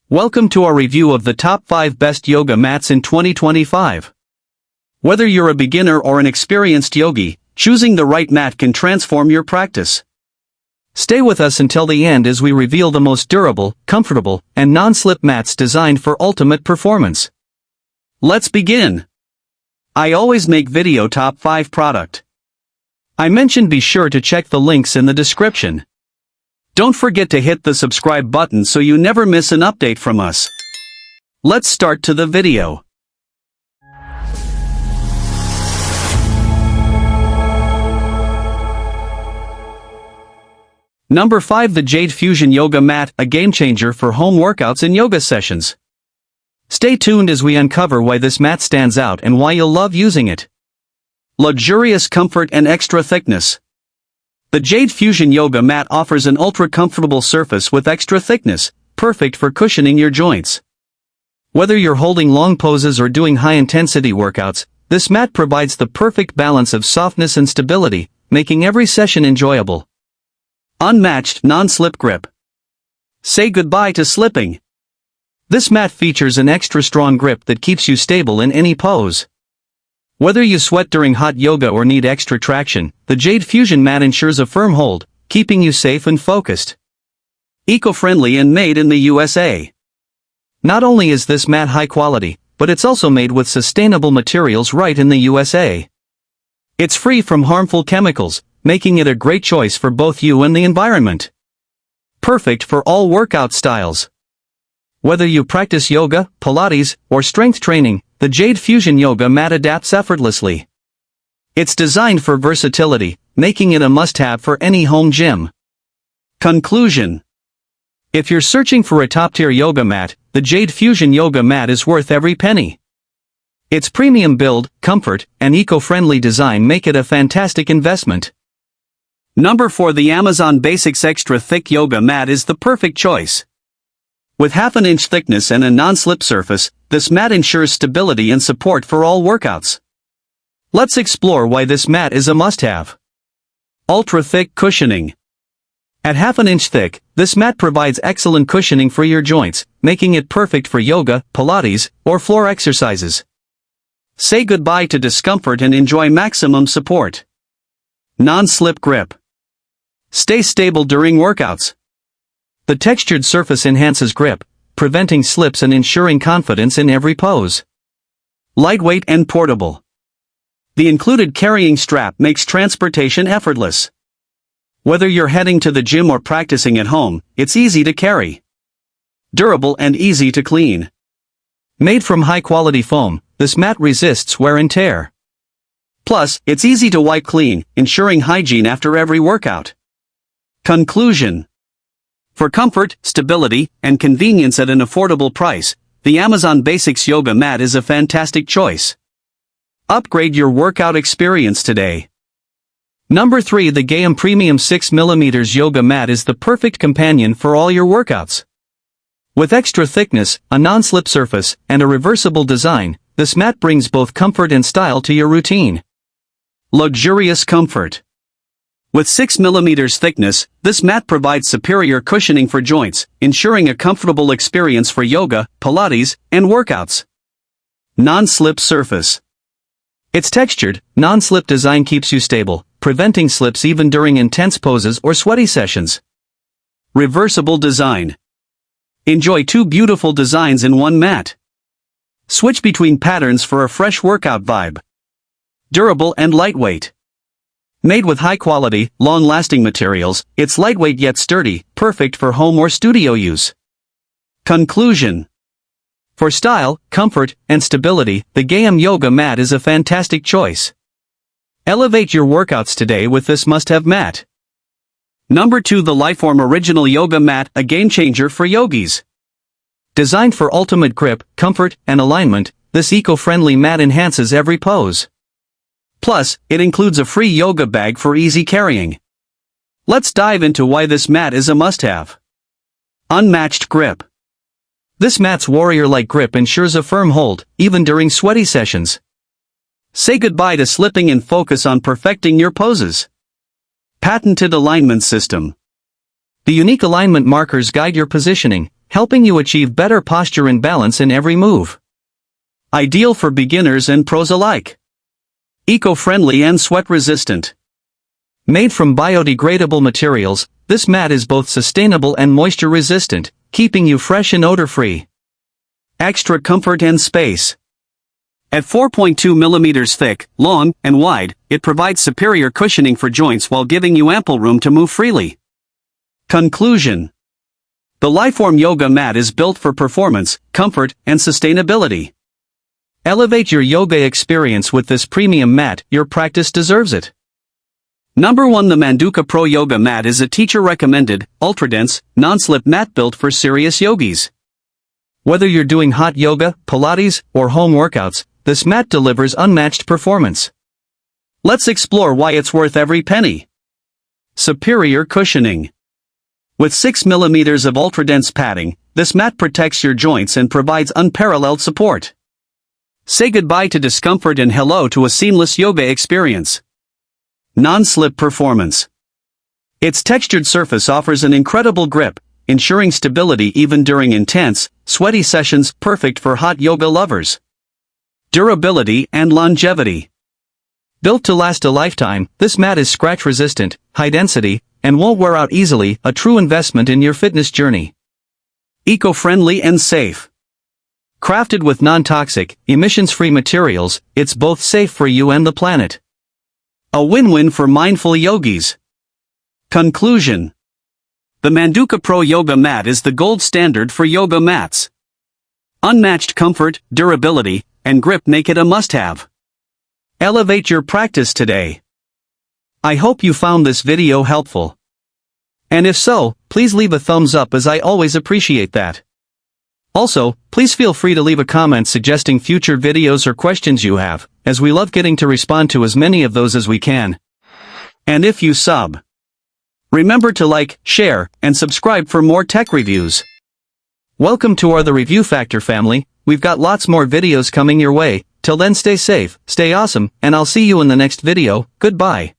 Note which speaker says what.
Speaker 1: Welcome to our review of the top 5 best yoga mats in 2025. Whether you're a beginner or an experienced yogi, choosing the right mat can transform your practice. Stay with us until the end as we reveal the most durable, comfortable, and non-slip mats designed for ultimate performance. Let's begin. I always make video top 5 product. I mentioned be sure to check the links in the description. Don't forget to hit the subscribe button so you never miss an update from us. Let's start to the video. Number 5, the Jade Fusion Yoga Mat, a game changer for home workouts and yoga sessions. Stay tuned as we uncover why this mat stands out and why you'll love using it. Luxurious comfort and extra thickness. The Jade Fusion Yoga Mat offers an ultra-comfortable surface with extra thickness, perfect for cushioning your joints. Whether you're holding long poses or doing high-intensity workouts, this mat provides the perfect balance of softness and stability, making every session enjoyable. Unmatched non-slip grip. Say goodbye to slipping. This mat features an extra strong grip that keeps you stable in any pose. Whether you sweat during hot yoga or need extra traction, the Jade Fusion mat ensures a firm hold, keeping you safe and focused. Eco-friendly and made in the USA. Not only is this mat high quality, but it's also made with sustainable materials right in the USA. It's free from harmful chemicals, making it a great choice for both you and the environment. Perfect for all workout styles. Whether you practice yoga, Pilates, or strength training, the Jade Fusion Yoga Mat adapts effortlessly. It's designed for versatility, making it a must-have for any home gym. Conclusion. If you're searching for a top-tier yoga mat, the Jade Fusion Yoga Mat is worth every penny. Its premium build, comfort, and eco-friendly design make it a fantastic investment. Number 4, the Amazon Basics Extra Thick Yoga Mat is the perfect choice. With half an inch thickness and a non-slip surface, this mat ensures stability and support for all workouts. Let's explore why this mat is a must-have. Ultra-thick cushioning. At half an inch thick, this mat provides excellent cushioning for your joints, making it perfect for yoga, Pilates, or floor exercises. Say goodbye to discomfort and enjoy maximum support. Non-slip grip. Stay stable during workouts. The textured surface enhances grip, preventing slips and ensuring confidence in every pose. Lightweight and portable. The included carrying strap makes transportation effortless. Whether you're heading to the gym or practicing at home, it's easy to carry. Durable and easy to clean. Made from high-quality foam, this mat resists wear and tear. Plus, it's easy to wipe clean, ensuring hygiene after every workout. Conclusion. For comfort, stability, and convenience at an affordable price, the Amazon Basics Yoga Mat is a fantastic choice. Upgrade your workout experience today. Number 3, the Gaiam Premium 6mm Yoga Mat is the perfect companion for all your workouts. With extra thickness, a non-slip surface, and a reversible design, this mat brings both comfort and style to your routine. Luxurious comfort. With 6mm thickness, this mat provides superior cushioning for joints, ensuring a comfortable experience for yoga, Pilates, and workouts. Non-slip surface. Its textured, non-slip design keeps you stable, preventing slips even during intense poses or sweaty sessions. Reversible design. Enjoy 2 beautiful designs in one mat. Switch between patterns for a fresh workout vibe. Durable and lightweight. Made with high-quality, long-lasting materials, it's lightweight yet sturdy, perfect for home or studio use. Conclusion. For style, comfort, and stability, the Gaiam Yoga Mat is a fantastic choice. Elevate your workouts today with this must-have mat. Number 2, the Liforme Original Yoga Mat, a game changer for yogis. Designed for ultimate grip, comfort, and alignment, this eco-friendly mat enhances every pose. Plus, it includes a free yoga bag for easy carrying. Let's dive into why this mat is a must-have. Unmatched grip. This mat's warrior-like grip ensures a firm hold, even during sweaty sessions. Say goodbye to slipping and focus on perfecting your poses. Patented alignment system. The unique alignment markers guide your positioning, helping you achieve better posture and balance in every move. Ideal for beginners and pros alike. Eco-friendly and sweat-resistant. Made from biodegradable materials, this mat is both sustainable and moisture-resistant, keeping you fresh and odor-free. Extra comfort and space. At 4.2 millimeters thick, long, and wide, it provides superior cushioning for joints while giving you ample room to move freely. Conclusion. The Liforme Yoga Mat is built for performance, comfort, and sustainability. Elevate your yoga experience with this premium mat, your practice deserves it. Number 1. The Manduka PRO Yoga Mat is a teacher-recommended, ultra-dense, non-slip mat built for serious yogis. Whether you're doing hot yoga, Pilates, or home workouts, this mat delivers unmatched performance. Let's explore why it's worth every penny. Superior cushioning. With 6 millimeters of ultra-dense padding, this mat protects your joints and provides unparalleled support. Say goodbye to discomfort and hello to a seamless yoga experience. Non-slip performance. Its textured surface offers an incredible grip, ensuring stability even during intense, sweaty sessions, perfect for hot yoga lovers. Durability and longevity. Built to last a lifetime, this mat is scratch-resistant, high-density, and won't wear out easily, a true investment in your fitness journey. Eco-friendly and safe. Crafted with non-toxic, emissions-free materials, it's both safe for you and the planet. A win-win for mindful yogis. Conclusion. The Manduka PRO Yoga Mat is the gold standard for yoga mats. Unmatched comfort, durability, and grip make it a must-have. Elevate your practice today. I hope you found this video helpful. And if so, please leave a thumbs up as I always appreciate that. Also, please feel free to leave a comment suggesting future videos or questions you have, as we love getting to respond to as many of those as we can. And if you sub, remember to like, share, and subscribe for more tech reviews. Welcome to our The Review Factor family. We've got lots more videos coming your way. Till then, stay safe, stay awesome, and I'll see you in the next video. Goodbye.